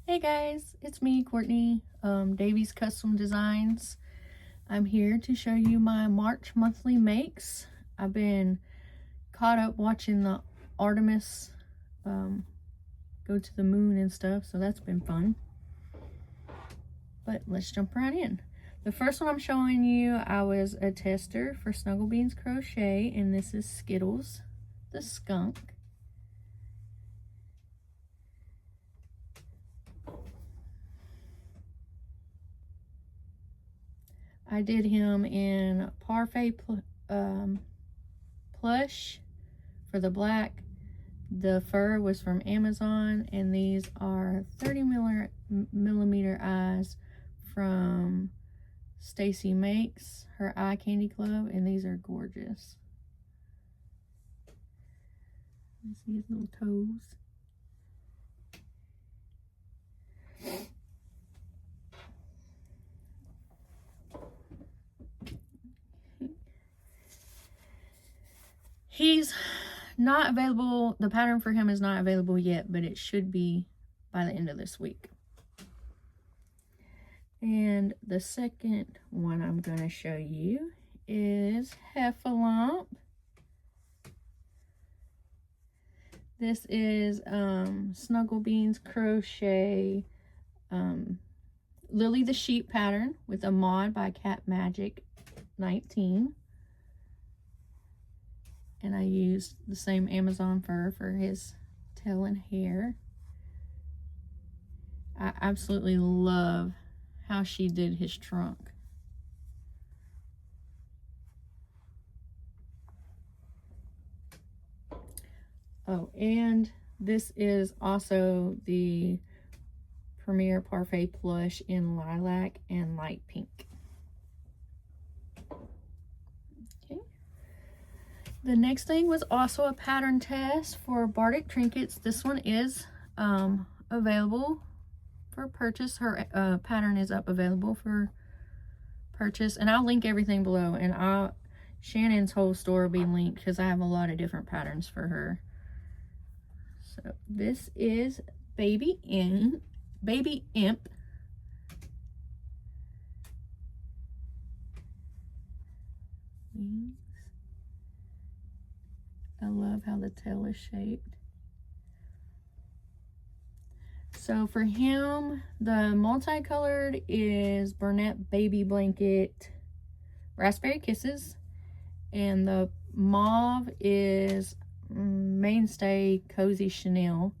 Hey guys, it's me, Courtney, Davies Custom Designs. I'm here to show you my March monthly makes. I've been caught up watching the Artemis go to the moon and stuff, so that's been fun. But let's jump right in. The first one I'm showing you, I was a tester for Snugglebeanscrochet, and this is Skiddles, the skunk. I did him in Parfait plush for the black. The fur was from Amazon, and these are 30 millimeter eyes from Stacy Makes, her eye candy club, and these are gorgeous. You see his little toes. He's not available, the pattern for him is not available yet, but it should be by the end of this week. And the second one I'm going to show you is Heffalump. This is Snugglebeanscrochet Lily the Sheep pattern with a mod by Cat Magic 19. And I used the same Amazon fur for his tail and hair. I absolutely love how she did his trunk. Oh, and this is also the Premier Parfait plush in lilac and light pink. The next thing was also a pattern test for Bardic Trinkets. This one is available for purchase. Her pattern is up available for purchase, and I'll link everything below, and Shannon's whole store will be linked because I have a lot of different patterns for her. So this is Baby Imp. I love how the tail is shaped. So for him, the multicolored is Burnett Baby Blanket Raspberry Kisses, and the mauve is Mainstay Cozy Chanel,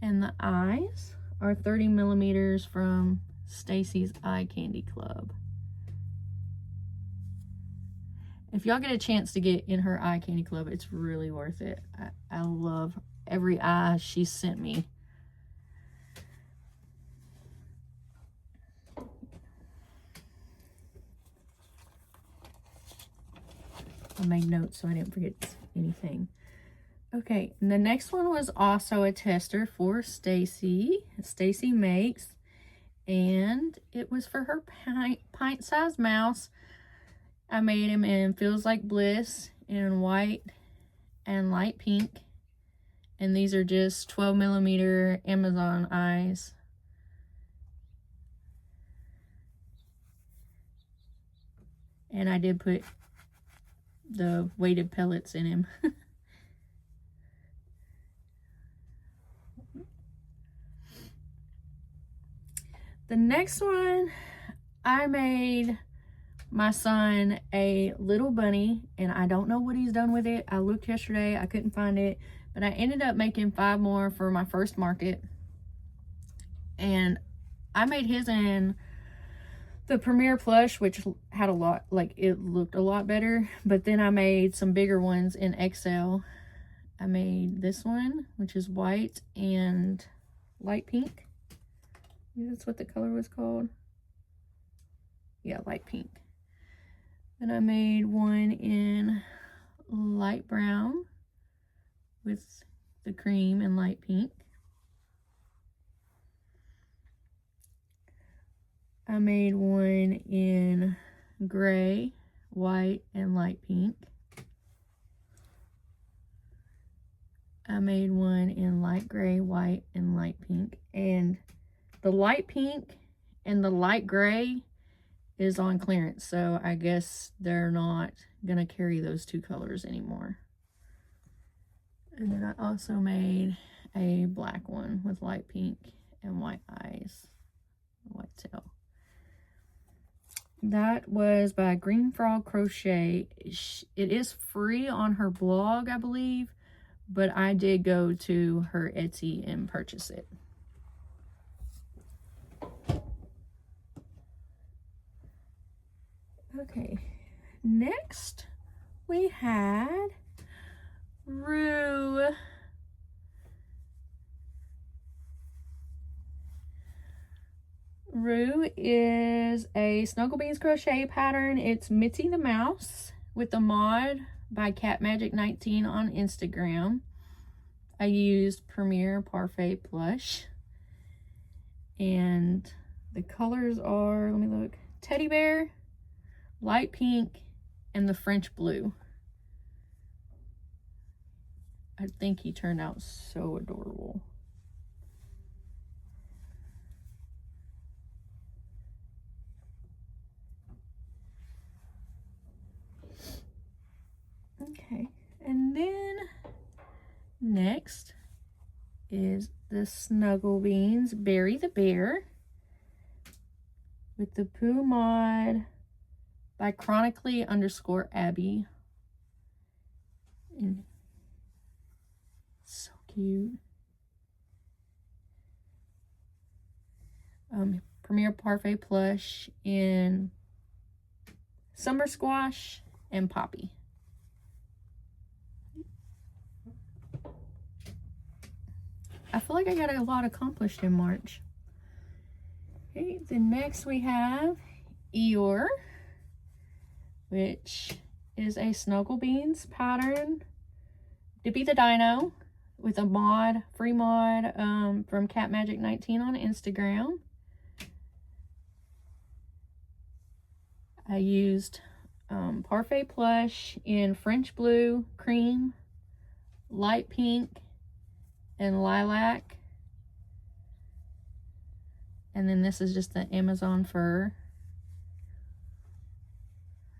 and the eyes are 30 millimeters from Stacy's Eye Candy Club. If y'all get a chance to get in her eye candy club, it's really worth it. I love every eye she sent me. I made notes so I didn't forget anything. Okay, and the next one was also a tester for Stacy. Stacy Makes, and it was for her pint-sized mouse. I made him in Feels Like Bliss in white and light pink. And these are just 12 millimeter Amazon eyes. And I did put the weighted pellets in him. The next one, I made my son a little bunny, and I don't know what he's done with it. I looked yesterday, I couldn't find it, but I ended up making 5 more for my first market. And I made his in the Premier plush, which had a lot, like, it looked a lot better, but then I made some bigger ones in XL. I made this one, which is white and light pink. Yeah, that's what the color was called. Yeah, light pink. Then I made one in light brown with the cream and light pink. I made one in gray, white, and light pink. I made one in light gray, white, and light pink. And the light pink and the light gray is on clearance, so I guess they're not gonna carry those two colors anymore. And then I also made a black one with light pink and white eyes, white tail. That was by Green Frog Crochet. It is free on her blog, I believe, but I did go to her Etsy and purchase it. Okay, next we had Rue. Rue is a Snugglebeanscrochet pattern. It's Mitty the Mouse with the mod by CatMagic19 on Instagram. I used Premier Parfait Plush. And the colors are, let me look, Teddy Bear, light pink, and the French blue. I think he turned out so adorable. Okay, and then next is the Snugglebeans Berry the Bear with the Pooh mod by Chronically_Abby. And so cute. Premier Parfait Plush in Summer Squash and Poppy. I feel like I got a lot accomplished in March. Okay, then next we have Eeyore, which is a Snugglebeans pattern. Dippy the Dino with a mod, free mod from CatMagic19 on Instagram. I used Parfait Plush in French Blue, Cream, Light Pink, and Lilac. And then this is just the Amazon fur.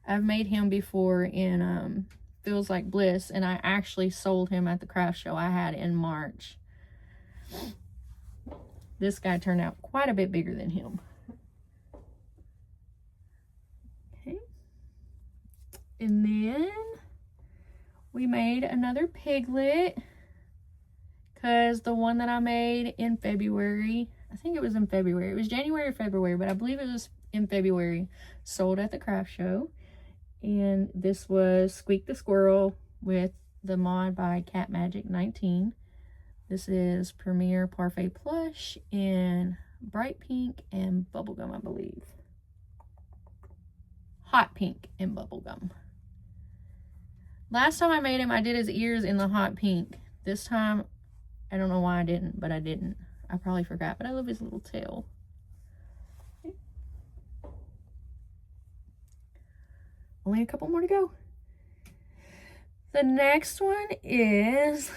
I've made him before in Feels Like Bliss, and I actually sold him at the craft show I had in March. This guy turned out quite a bit bigger than him. Okay. And then we made another piglet, because the one that I made in February, I think it was in February. It was January or February, but I believe it was in February, sold at the craft show. And this was Squeak the Squirrel with the mod by CatMagic19. This is Premier Parfait Plush in bright pink and bubblegum, I believe. Hot pink and bubblegum. Last time I made him, I did his ears in the hot pink. This time, I don't know why I didn't, but I didn't. I probably forgot, but I love his little tail. Okay. Only a couple more to go. The next one is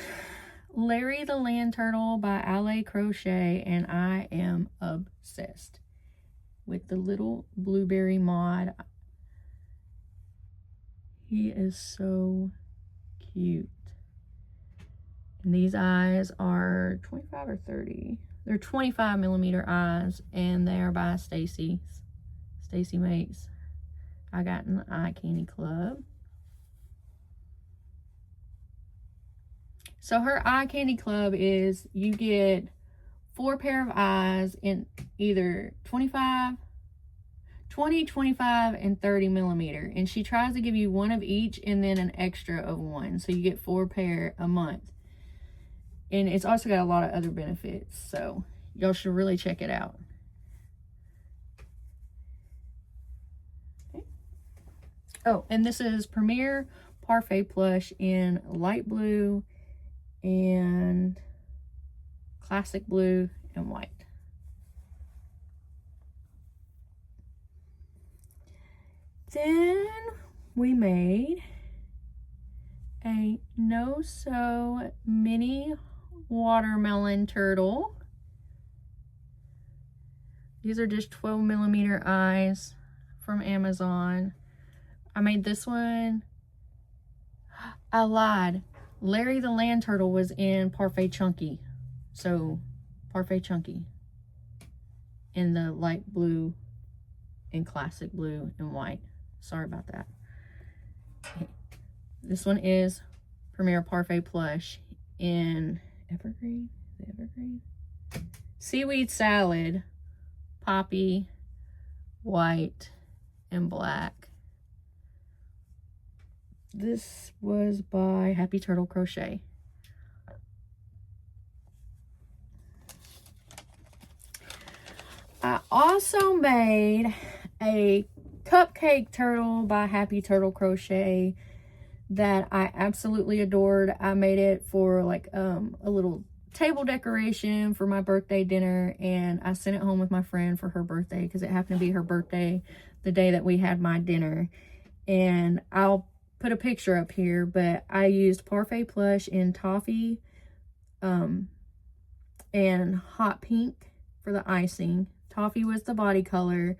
Larry the Land Turtle by Allez Crochet, and I am obsessed with the little blueberry mod. He is so cute. And these eyes are 25 or 30. They're 25 millimeter eyes, and they are by Stacy. Stacy makes. I got in the Eye Candy Club. So her Eye Candy Club is you get 4 pair of eyes in either 20, 25, and 30 millimeter. And she tries to give you one of each and then an extra of one. So you get 4 pair a month. And it's also got a lot of other benefits. So y'all should really check it out. Okay. Oh, and this is Premier Parfait Plush in light blue and classic blue and white. Then we made a no-sew mini watermelon turtle. These are just 12mm eyes from Amazon. I made this one. I lied. Larry the Land Turtle was in Parfait Chunky. So, Parfait Chunky. In the light blue and classic blue and white. Sorry about that. This one is Premier Parfait Plush in Evergreen. The Evergreen? Seaweed Salad, Poppy, white, and black. This was by Happy Turtle Crochet. I also made a Cupcake turtle by Happy Turtle Crochet that I absolutely adored. I made it for like a little table decoration for my birthday dinner, and I sent it home with my friend for her birthday because it happened to be her birthday the day that we had my dinner. And I'll put a picture up here, but I used Parfait Plush in Toffee and Hot Pink for the icing. Toffee was the body color,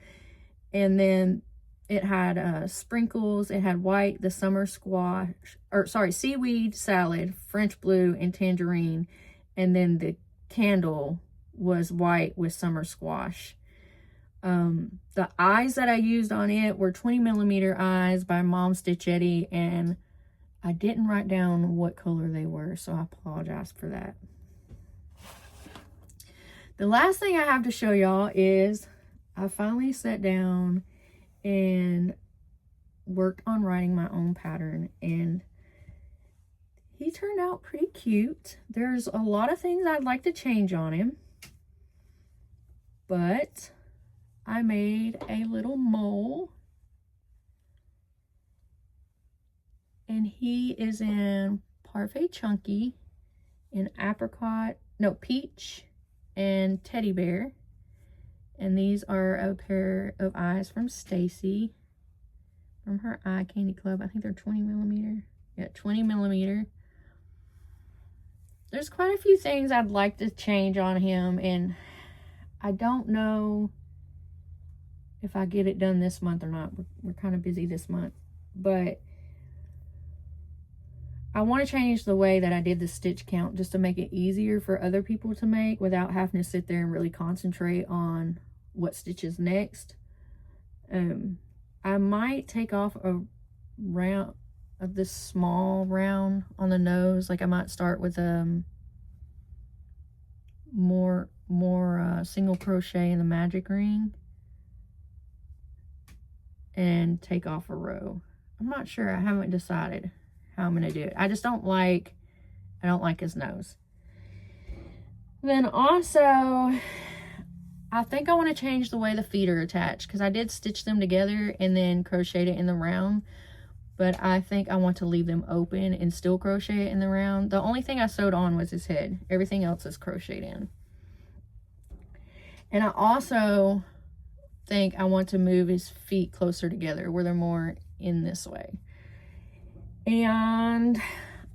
and then it had sprinkles. It had white, the summer squash, or sorry, seaweed salad, French blue, and tangerine. And then the candle was white with summer squash. The eyes that I used on it were 20mm eyes by Mom Stitchetti, and I didn't write down what color they were, so I apologize for that. The last thing I have to show y'all is I finally sat down and worked on writing my own pattern, and he turned out pretty cute. There's a lot of things I'd like to change on him, but I made a little mole, and he is in Parfait Chunky, in apricot, no, peach, and teddy bear. And these are a pair of eyes from Stacy, from her Eye Candy Club. I think they're 20mm. Yeah, 20mm. There's quite a few things I'd like to change on him, and I don't know if I get it done this month or not. We're kind of busy this month, but I want to change the way that I did the stitch count just to make it easier for other people to make without having to sit there and really concentrate on what stitch is next. I might take off a round of this small round on the nose. Like I might start with more single crochet in the magic ring and take off a row. I'm not sure. I haven't decided how I'm gonna do it. I don't like his nose. Then also, I think I want to change the way the feet are attached, because I did stitch them together and then crocheted it in the round, but I think I want to leave them open and still crochet it in the round. The only thing I sewed on was his head. Everything else is crocheted in. And I also think I want to move his feet closer together where they're more in this way. And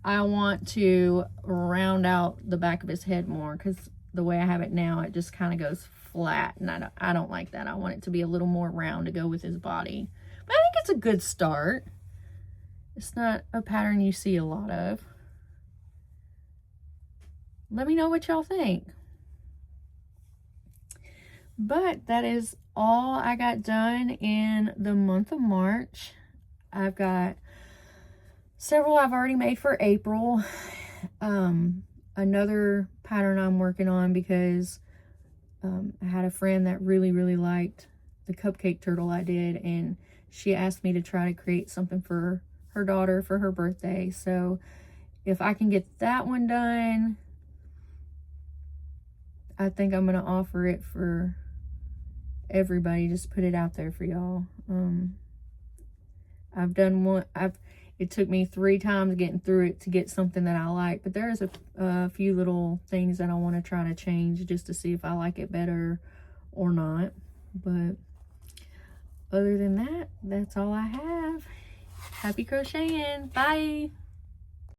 I want to round out the back of his head more, because the way I have it now, it just kind of goes flat, and I don't like that. I want it to be a little more round to go with his body. But I think it's a good start. It's not a pattern you see a lot of. Let me know what y'all think. But that is all I got done in the month of March. I've got several I've already made for April. Another pattern I'm working on because I had a friend that really liked the cupcake turtle I did, and she asked me to try to create something for her daughter for her birthday. So if I can get that one done, I think I'm gonna offer it for everybody. Just put it out there for y'all. I've done one. It took me 3 times getting through it to get something that I like, but there's a few little things that I want to try to change just to see if I like it better or not. But other than that, that's all I have. Happy crocheting. Bye.